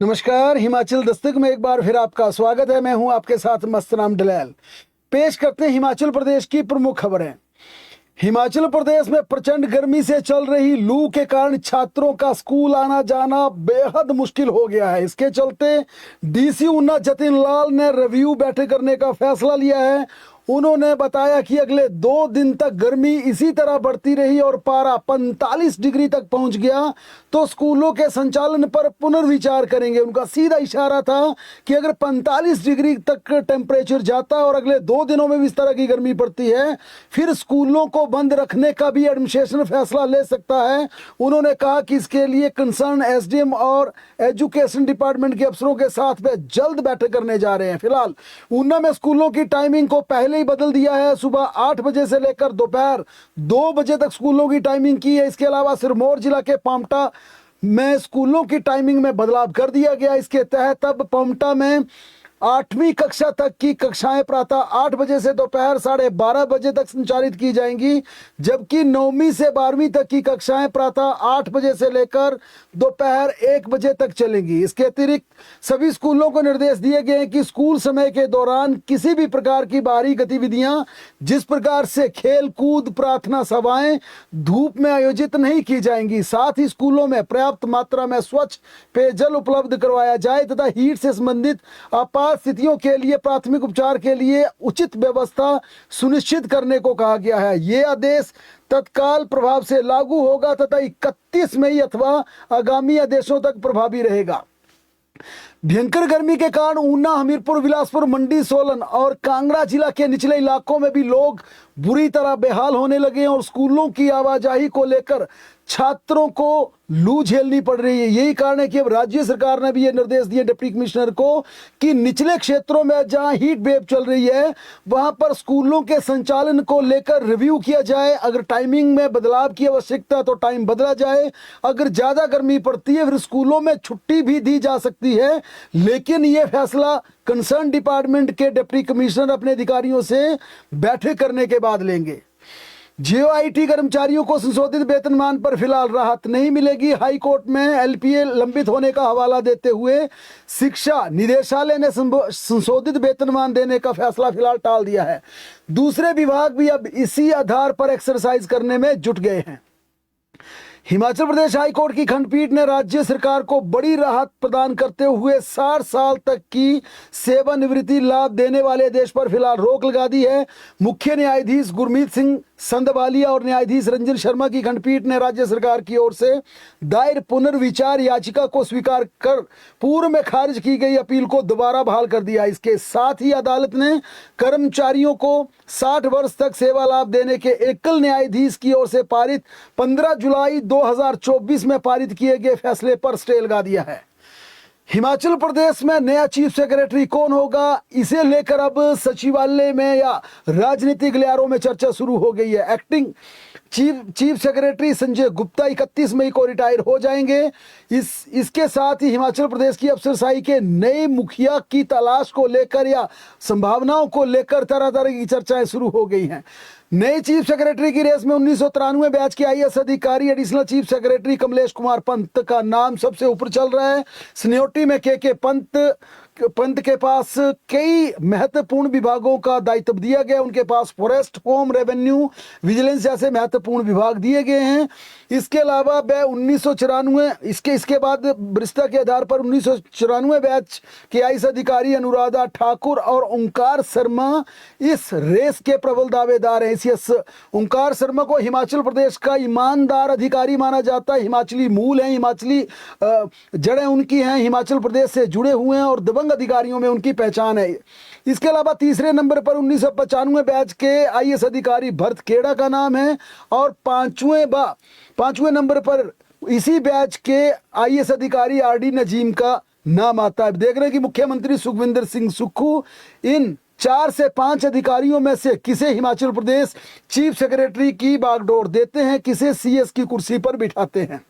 नमस्कार। हिमाचल दस्तक में एक बार फिर आपका स्वागत है। मैं हूं आपके साथ मस्तनाम डलैल। पेश करते हैं हिमाचल प्रदेश की प्रमुख खबरें। हिमाचल प्रदेश में प्रचंड गर्मी से चल रही लू के कारण छात्रों का स्कूल आना जाना बेहद मुश्किल हो गया है। इसके चलते डीसी ऊना जतिन लाल ने रिव्यू बैठक करने का फैसला लिया है। उन्होंने बताया कि अगले 2 दिन तक गर्मी इसी तरह बढ़ती रही और पारा 45 डिग्री तक पहुंच गया तो स्कूलों के संचालन पर पुनर्विचार करेंगे। उनका सीधा इशारा था कि अगर 45 डिग्री तक टेम्परेचर जाता है और अगले 2 दिनों में भी इस तरह की गर्मी पड़ती है, फिर स्कूलों को बंद रखने का भी एडमिनिस्ट्रेशन फैसला ले सकता है। उन्होंने कहा कि इसके लिए कंसर्न एसडीएम और एजुकेशन डिपार्टमेंट के अफसरों के साथ वे जल्द बैठक करने जा रहे हैं। फिलहाल ऊना में स्कूलों की टाइमिंग को पहले ही बदल दिया है। सुबह 8 बजे से लेकर दोपहर 2 बजे तक स्कूलों की टाइमिंग की है। इसके अलावा सिरमौर जिला के पांवटा में स्कूलों की टाइमिंग में बदलाव कर दिया गया। इसके तहत अब पांवटा में 8वीं कक्षा तक की कक्षाएं प्रातः 8 बजे से दोपहर 12:30 बजे तक संचालित की जाएंगी, जबकि 9वीं से 12वीं तक की कक्षाएं प्रातः 8 बजे से लेकर दोपहर 1 बजे तक चलेंगी। इसके अतिरिक्त सभी स्कूलों को निर्देश दिए गए हैं कि स्कूल समय के दौरान किसी भी प्रकार की बाहरी गतिविधियां, जिस प्रकार से खेल कूद, प्रार्थना सभाएं धूप में आयोजित नहीं की जाएंगी। साथ ही स्कूलों में पर्याप्त मात्रा में स्वच्छ पेयजल उपलब्ध करवाया जाए तथा हीट से संबंधित आपात स्थितियों के लिए प्राथमिक उपचार के लिए उचित व्यवस्था सुनिश्चित करने को कहा गया है। ये आदेश तत्काल प्रभाव से लागू होगा तथा 31 मई अथवा आगामी आदेशों तक प्रभावी रहेगा। भयंकर गर्मी के कारण ऊना, हमीरपुर, बिलासपुर, मंडी, सोलन और कांगड़ा जिला के निचले इलाकों में भी लोग बुरी तरह बेहाल होने लगे हैं और स्कूलों की आवाजाही को लेकर छात्रों को लू झेलनी पड़ रही है। यही कारण है कि अब राज्य सरकार ने भी ये निर्देश दिए डिप्टी कमिश्नर को कि निचले क्षेत्रों में जहां हीट वेव चल रही है वहां पर स्कूलों के संचालन को लेकर रिव्यू किया जाए। अगर टाइमिंग में बदलाव की आवश्यकता तो टाइम बदला जाए। अगर ज्यादा गर्मी पड़ती है फिर स्कूलों में छुट्टी भी दी जा सकती है, लेकिन यह फैसला कंसर्न डिपार्टमेंट के डिप्टी कमिश्नर अपने अधिकारियों से बैठक करने के बाद लेंगे। जियो आईटी कर्मचारियों को संशोधित वेतनमान पर फिलहाल राहत नहीं मिलेगी। हाई कोर्ट में एलपीए लंबित होने का हवाला देते हुए शिक्षा निदेशालय ने संशोधित वेतनमान देने का फैसला फिलहाल टाल दिया है। दूसरे विभाग भी अब इसी आधार पर एक्सरसाइज करने में जुट गए हैं। हिमाचल प्रदेश हाईकोर्ट की खंडपीठ ने राज्य सरकार को बड़ी राहत प्रदान करते हुए 60 साल तक की सेवानिवृत्ति लाभ देने वाले आदेश पर फिलहाल रोक लगा दी है। मुख्य न्यायाधीश गुरमीत सिंह संधवालिया और न्यायाधीश रंजन शर्मा की खंडपीठ ने राज्य सरकार की ओर से दायर पुनर्विचार याचिका को स्वीकार कर पूर्व में खारिज की गई अपील को दोबारा बहाल कर दिया। इसके साथ ही अदालत ने कर्मचारियों को 60 वर्ष तक सेवा लाभ देने के एकल न्यायाधीश की ओर से पारित 15 जुलाई 2024 में पारित किए गए फैसले पर स्टे लगा दिया है। हिमाचल प्रदेश में नया चीफ सेक्रेटरी कौन होगा, इसे लेकर अब सचिवालय में या राजनीतिक गलियारों में चर्चा शुरू हो गई है। Acting chief secretary Sanjay Gupta 31 मई को रिटायर हो जाएंगे। इसके साथ ही हिमाचल प्रदेश की अफसरशाही के नए मुखिया की तलाश को लेकर या संभावनाओं को लेकर तरह तरह की चर्चाएं शुरू हो गई हैं। नए चीफ सेक्रेटरी की रेस में 1993 बैच के आईएएस अधिकारी additional chief secretary Kamlesh Kumar Pant का नाम सबसे ऊपर चल रहा है। स्नियोटी में के पंत के पास कई महत्वपूर्ण विभागों का दायित्व दिया गया। उनके पास फॉरेस्ट, होम, रेवेन्यू, विजिलेंस जैसे महत्वपूर्ण विभाग दिए गए हैं। इसके अलावा वह 1994 इसके बाद वरिष्ठता के आधार पर 1994 बैच के आईएएस अधिकारी अनुराधा ठाकुर और ओंकार शर्मा इस रेस के प्रबल दावेदार हैं। ओंकार शर्मा को हिमाचल प्रदेश का ईमानदार अधिकारी माना जाता है। हिमाचली मूल हैं, हिमाचली जड़ें उनकी हैं, हिमाचल प्रदेश से जुड़े हुए हैं और दबंग अधिकारियों में उनकी पहचान है। इसके अलावा तीसरे नंबर पर 1995 बैच के आईएएस अधिकारी भरत खेड़ा का नाम है और पांचवें नंबर पर इसी बैच के आईएएस अधिकारी आरडी नजीम का नाम आता है। देख रहे हैं कि मुख्यमंत्री सुखविंदर सिंह सुक्खू इन 4 से 5 अधिकारियों में से किसे हिमाचल प्रदेश चीफ सेक्रेटरी की बागडोर देते हैं, किसे सीएस की कुर्सी पर बिठाते हैं।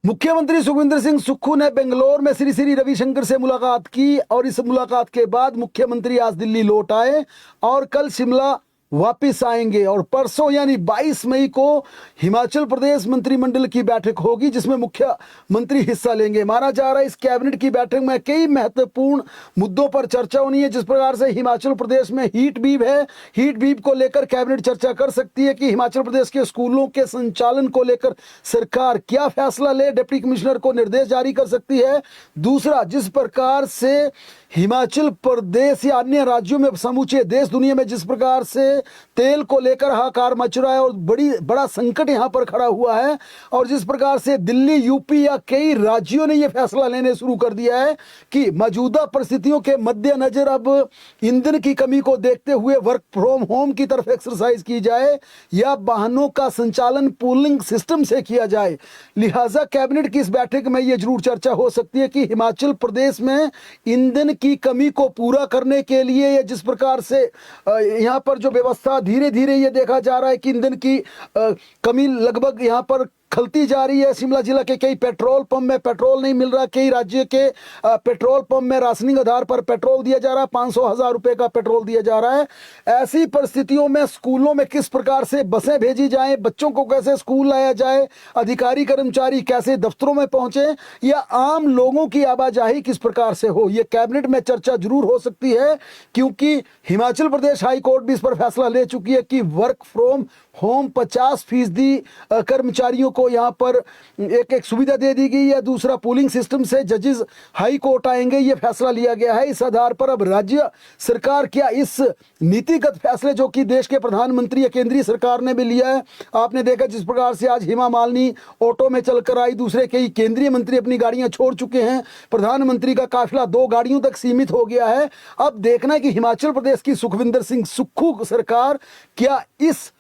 मुख्यमंत्री सुखविंदर सिंह सुक्खू ने बेंगलोर में श्री रविशंकर से मुलाकात की और इस मुलाकात के बाद मुख्यमंत्री आज दिल्ली लौट आए और कल शिमला वापिस आएंगे। और परसों यानी 22 मई को हिमाचल प्रदेश मंत्रिमंडल की बैठक होगी जिसमें मुख्यमंत्री हिस्सा लेंगे। माना जा रहा है इस कैबिनेट की बैठक में कई महत्वपूर्ण मुद्दों पर चर्चा होनी है। जिस प्रकार से हिमाचल प्रदेश में हीट वेव है, हीट वेव को लेकर कैबिनेट चर्चा कर सकती है कि हिमाचल प्रदेश के स्कूलों के संचालन को लेकर सरकार क्या फैसला ले, डिप्टी कमिश्नर को निर्देश जारी कर सकती है। दूसरा, जिस प्रकार से हिमाचल प्रदेश या अन्य राज्यों में समूचे देश दुनिया में जिस प्रकार से तेल को लेकर हाहाकार मच रहा है और बड़ा संकट यहां पर खड़ा हुआ है, और जिस प्रकार से दिल्ली, यूपी या कई राज्यों ने यह फैसला लेने शुरू कर दिया है कि मौजूदा परिस्थितियों के मद्देनजर अब ईंधन की कमी को देखते हुए वर्क फ्रॉम होम की तरफ एक्सरसाइज की जाए या वाहनों का संचालन पूलिंग सिस्टम से किया जाए। लिहाजा कैबिनेट की इस बैठक में यह जरूर चर्चा हो सकती है कि हिमाचल प्रदेश में ईंधन की कमी को पूरा करने के लिए या जिस प्रकार से यहां पर जो व्यवस्था धीरे धीरे ये देखा जा रहा है कि ईंधन की कमी लगभग यहां पर खलती जा रही है। शिमला जिला के कई पेट्रोल पंप में पेट्रोल नहीं मिल रहा, कई राज्य के पेट्रोल पंप में राशनिंग आधार पर पेट्रोल दिया जा रहा है, 500,000 रुपए का पेट्रोल दिया जा रहा है। ऐसी परिस्थितियों में स्कूलों में किस प्रकार से बसें भेजी जाएं, बच्चों को कैसे स्कूल लाया जाए, अधिकारी कर्मचारी कैसे दफ्तरों में पहुंचे या आम लोगों की आवाजाही किस प्रकार से हो, यह कैबिनेट में चर्चा जरूर हो सकती है। क्योंकि हिमाचल प्रदेश हाई कोर्ट भी इस पर फैसला ले चुकी है कि वर्क फ्रॉम होम 50% कर्मचारियों को यहां पर एक सुविधा दे दी गई है। दूसरा, पूलिंग सिस्टम से जजेस हाई कोर्ट आएंगे, यह फैसला लिया गया है। इस आधार पर अब राज्य सरकार क्या इस नीतिगत फैसले जो कि देश के प्रधानमंत्री या केंद्रीय सरकार ने भी लिया है, आपने देखा जिस प्रकार से आज हेमा मालिनी ऑटो में चलकर आई, दूसरे कई केंद्रीय मंत्री अपनी गाड़ियां छोड़ चुके हैं, प्रधानमंत्री का काफिला 2 गाड़ियों तक सीमित हो गया है। अब देखना है कि हिमाचल प्रदेश की सुखविंदर सिंह सुक्खू सरकार क्या इस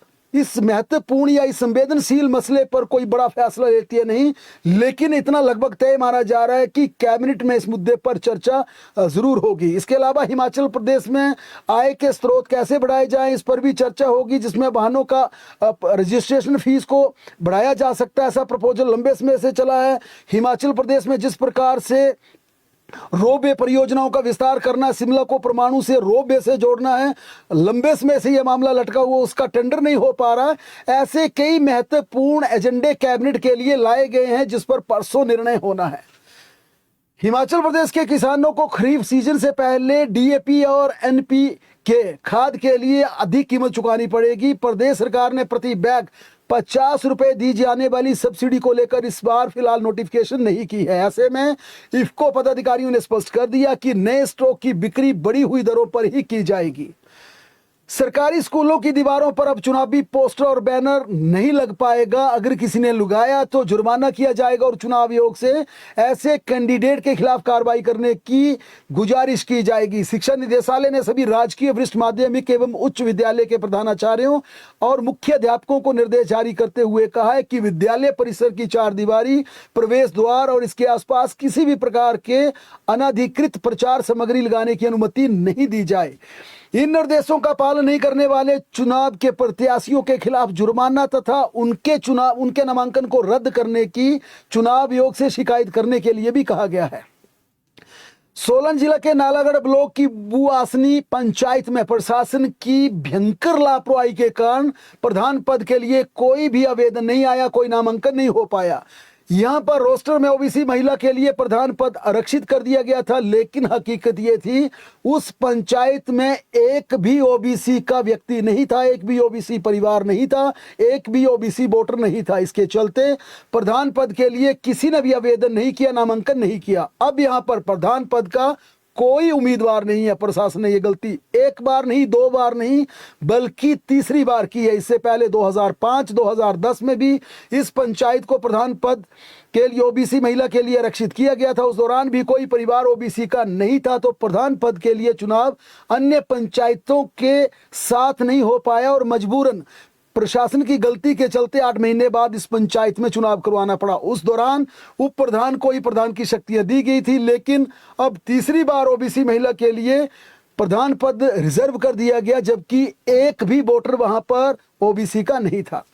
महत्वपूर्ण या इस संवेदनशील मसले पर कोई बड़ा फैसला लेती है। नहीं, लेकिन इतना लगभग तय माना जा रहा है कि कैबिनेट में इस मुद्दे पर चर्चा जरूर होगी। इसके अलावा हिमाचल प्रदेश में आय के स्रोत कैसे बढ़ाए जाएं, इस पर भी चर्चा होगी, जिसमें वाहनों का रजिस्ट्रेशन फीस को बढ़ाया जा सकता है। ऐसा प्रपोजल लंबे समय से चला है। हिमाचल प्रदेश में जिस प्रकार से रोपवे परियोजनाओं का विस्तार करना, शिमला को परमाणु से रोपवे से जोड़ना है, लंबे समय से यह मामला लटका हुआ, उसका टेंडर नहीं हो पा रहा है। ऐसे कई महत्वपूर्ण एजेंडे कैबिनेट के लिए लाए गए हैं जिस पर परसों निर्णय होना है। हिमाचल प्रदेश के किसानों को खरीफ सीजन से पहले डीएपी और एनपीके खाद के लिए अधिक कीमत चुकानी पड़ेगी। प्रदेश सरकार ने प्रति बैग 50 रुपए दी जाने वाली सब्सिडी को लेकर इस बार फिलहाल नोटिफिकेशन नहीं की है। ऐसे में इफको पदाधिकारियों ने स्पष्ट कर दिया कि नए स्टॉक की बिक्री बढ़ी हुई दरों पर ही की जाएगी। सरकारी स्कूलों की दीवारों पर अब चुनावी पोस्टर और बैनर नहीं लग पाएगा। अगर किसी ने लगाया तो जुर्माना किया जाएगा और चुनाव आयोग से ऐसे कैंडिडेट के खिलाफ कार्रवाई करने की गुजारिश की जाएगी। शिक्षा निदेशालय ने सभी राजकीय वरिष्ठ माध्यमिक एवं उच्च विद्यालय के प्रधानाचार्यों और मुख्य अध्यापकों को निर्देश जारी करते हुए कहा है कि विद्यालय परिसर की 4 दीवारी, प्रवेश द्वार और इसके आसपास किसी भी प्रकार के अनधिकृत प्रचार सामग्री लगाने की अनुमति नहीं दी जाए। इन निर्देशों का पालन नहीं करने वाले चुनाव के प्रत्याशियों के खिलाफ जुर्माना तथा उनके नामांकन को रद्द करने की चुनाव आयोग से शिकायत करने के लिए भी कहा गया है। सोलन जिला के नालागढ़ ब्लॉक की बुआसनी पंचायत में प्रशासन की भयंकर लापरवाही के कारण प्रधान पद के लिए कोई भी आवेदन नहीं आया, कोई नामांकन नहीं हो पाया। यहां पर रोस्टर में ओबीसी महिला के लिए प्रधान पद आरक्षित कर दिया गया था, लेकिन हकीकत यह थी उस पंचायत में एक भी ओबीसी का व्यक्ति नहीं था, एक भी ओबीसी परिवार नहीं था, एक भी ओबीसी वोटर नहीं था। इसके चलते प्रधान पद के लिए किसी ने भी आवेदन नहीं किया, नामांकन नहीं किया। अब यहां पर प्रधान पद का कोई उम्मीदवार नहीं है। प्रशासन ने यह गलती एक बार नहीं, 2 बार नहीं, बल्कि तीसरी बार की है। इससे पहले 2005-2010 में भी इस पंचायत को प्रधान पद के लिए ओबीसी महिला के लिए आरक्षित किया गया था। उस दौरान भी कोई परिवार ओबीसी का नहीं था, तो प्रधान पद के लिए चुनाव अन्य पंचायतों के साथ नहीं हो पाया और मजबूरन प्रशासन की गलती के चलते 8 महीने बाद इस पंचायत में चुनाव करवाना पड़ा। उस दौरान उप प्रधान को ही प्रधान की शक्तियां दी गई थी, लेकिन अब तीसरी बार ओबीसी महिला के लिए प्रधान पद रिजर्व कर दिया गया, जबकि एक भी वोटर वहां पर ओबीसी का नहीं था।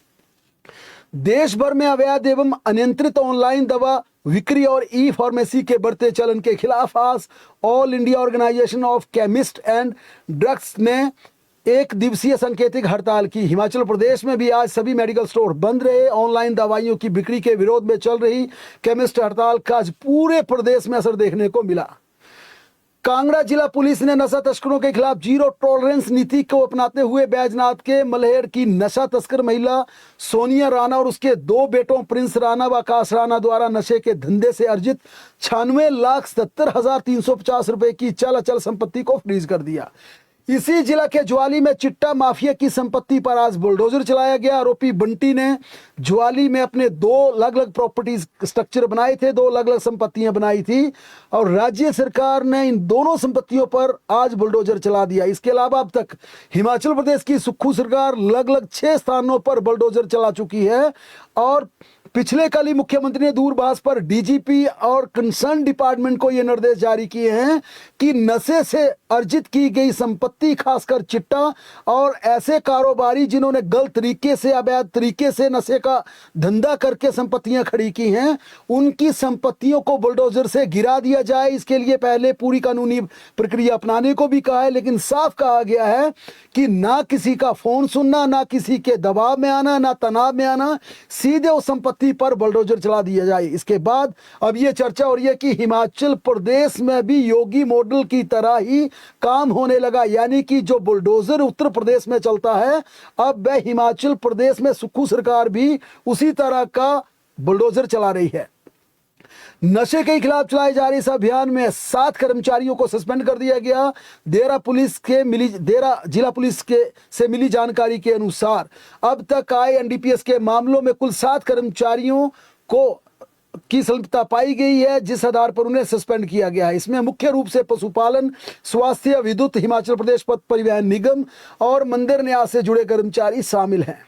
देश भर में अवैध एवं अनियंत्रित ऑनलाइन दवा बिक्री और ई फार्मेसी के बढ़ते चलन के खिलाफ आज all India organisation of chemist and drugs ने एक दिवसीय सांकेतिक हड़ताल की। हिमाचल प्रदेश में भी आज सभी मेडिकल स्टोर बंद रहे। ऑनलाइन दवाइयों की बिक्री के विरोध में चल रही केमिस्ट हड़ताल का आज पूरे प्रदेश में असर देखने को मिला। कांगड़ा जिला पुलिस ने नशा तस्करों के खिलाफ जीरो टॉलरेंस नीति को अपनाते हुए बैजनाथ के मल्हेर की नशा तस्कर महिला सोनिया राणा और उसके 2 बेटों प्रिंस राणा व आकाश राणा द्वारा नशे के धंधे से अर्जित 96,70,350 रुपए की चल अचल संपत्ति को फ्रीज कर दिया। इसी जिला के ज्वाली में चिट्टा माफिया की संपत्ति पर आज बुलडोजर चलाया गया। आरोपी बंटी ने ज्वाली में अपने 2 अलग अलग प्रॉपर्टीज स्ट्रक्चर बनाए थे, 2 अलग अलग संपत्तियां बनाई थी और राज्य सरकार ने इन दोनों संपत्तियों पर आज बुलडोजर चला दिया। इसके अलावा अब तक हिमाचल प्रदेश की सुक्खू सरकार अलग अलग 6 स्थानों पर बुलडोजर चला चुकी है और पिछले कल ही मुख्यमंत्री ने दूरभाष पर डीजीपी और कंसर्न डिपार्टमेंट को यह निर्देश जारी किए हैं कि नशे से अर्जित की गई संपत्ति, खासकर चिट्टा और ऐसे कारोबारी जिन्होंने गलत तरीके से, अवैध तरीके से नशे का धंधा करके संपत्तियां खड़ी की हैं, उनकी संपत्तियों को बुलडोजर से गिरा दिया जाए। इसके लिए पहले पूरी कानूनी प्रक्रिया अपनाने को भी कहा है, लेकिन साफ कहा गया है कि ना किसी का फोन सुनना, ना किसी के दबाव में आना, ना तनाव में आना, सीधे उस संपत्ति पर बुलडोजर चला दिया जाए। इसके बाद अब यह चर्चा हो रही है कि हिमाचल प्रदेश में भी योगी मॉडल की तरह ही काम होने लगा, यानी कि जो बुलडोजर उत्तर प्रदेश में चलता है, अब वह हिमाचल प्रदेश में सुक्खू सरकार भी उसी तरह का बुलडोजर चला रही है। नशे के खिलाफ चलाए जा रहे इस अभियान में 7 कर्मचारियों को सस्पेंड कर दिया गया। देरा जिला पुलिस से मिली जानकारी के अनुसार अब तक आए एनडीपीएस के मामलों में कुल 7 कर्मचारियों की संलिप्तता पाई गई है, जिस आधार पर उन्हें सस्पेंड किया गया है। इसमें मुख्य रूप से पशुपालन, स्वास्थ्य, विद्युत, हिमाचल प्रदेश पथ परिवहन निगम और मंदिर न्यास से जुड़े कर्मचारी शामिल हैं।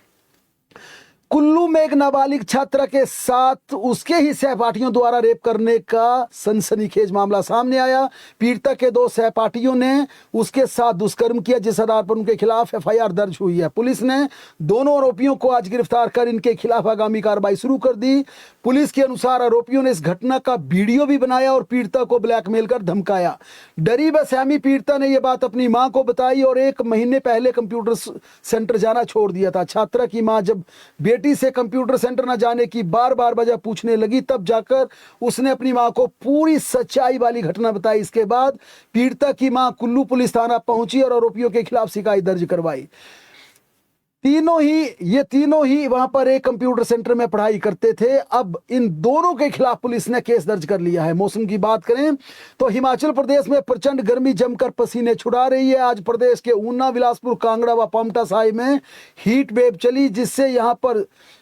कुल्लू में एक नाबालिग छात्रा के साथ उसके ही सहपाठियों द्वारा रेप करने का सनसनीखेज मामला सामने आया। पीड़िता के 2 सहपाठियों ने उसके साथ दुष्कर्म किया, जिस आधार पर उनके खिलाफ एफआईआर दर्ज हुई है। पुलिस ने दोनों आरोपियों को आज गिरफ्तार कर इनके खिलाफ आगामी कार्रवाई शुरू कर दी। पुलिस के अनुसार आरोपियों ने इस घटना का वीडियो भी बनाया और पीड़िता को ब्लैकमेल कर धमकाया। डरी व सहमी पीड़िता ने यह बात अपनी मां को बताई और 1 महीने पहले कंप्यूटर सेंटर जाना छोड़ दिया था। छात्रा की मां जब बेटी से कंप्यूटर सेंटर न जाने की बार बार वजह पूछने लगी, तब जाकर उसने अपनी मां को पूरी सच्चाई वाली घटना बताई। इसके बाद पीड़िता की मां कुल्लू पुलिस थाना पहुंची और आरोपियों के खिलाफ शिकायत दर्ज करवाई। ये तीनों ही वहां पर एक कंप्यूटर सेंटर में पढ़ाई करते थे। अब इन दोनों के खिलाफ पुलिस ने केस दर्ज कर लिया है। मौसम की बात करें तो हिमाचल प्रदेश में प्रचंड गर्मी जमकर पसीने छुड़ा रही है। आज प्रदेश के ऊना, बिलासपुर, कांगड़ा व पांवटा साहिब में हीट वेव चली, जिससे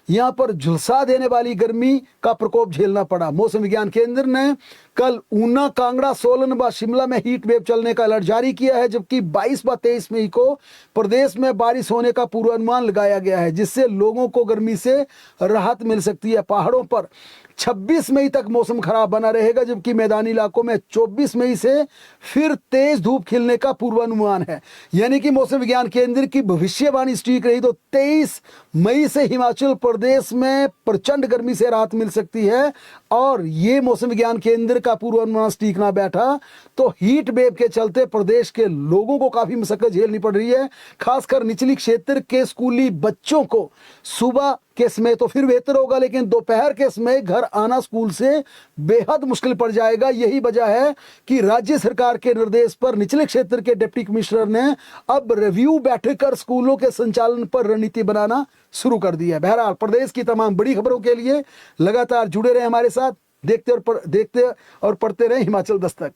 यहां पर झुलसा देने वाली गर्मी का प्रकोप झेलना पड़ा। मौसम विज्ञान केंद्र ने कल ऊना, कांगड़ा, सोलन व शिमला में हीट वेव चलने का अलर्ट जारी किया है, जबकि 22 व 23 मई को प्रदेश में बारिश होने का पूर्वानुमान लगाया गया है, जिससे लोगों को गर्मी से राहत मिल सकती है। पहाड़ों पर 26 मई तक मौसम खराब बना रहेगा, जबकि मैदानी इलाकों में 24 मई से फिर तेज धूप खिलने का पूर्वानुमान है। यानी कि मौसम विज्ञान केंद्र की भविष्यवाणी ठीक रही तो 23 मई से हिमाचल प्रदेश में प्रचंड गर्मी से राहत मिल सकती है। और ये मौसम विज्ञान केंद्र का पूर्वानुमान ठीक ना बैठा तो हीट वेव के चलते प्रदेश के लोगों को काफी मशक्कत झेलनी पड़ रही है। खासकर निचली क्षेत्र के स्कूली बच्चों को सुबह के समय तो फिर बेहतर होगा, लेकिन दोपहर के समय घर आना स्कूल से बेहद मुश्किल पड़ जाएगा। यही वजह है कि राज्य सरकार के निर्देश पर निचले क्षेत्र के डिप्टी कमिश्नर ने अब रिव्यू बैठक कर स्कूलों के संचालन पर रणनीति बनाना शुरू कर दी है। बहरहाल प्रदेश की तमाम बड़ी खबरों के लिए लगातार जुड़े रहे हमारे साथ। देखते और पढ़ते रहे हिमाचल दस्तक।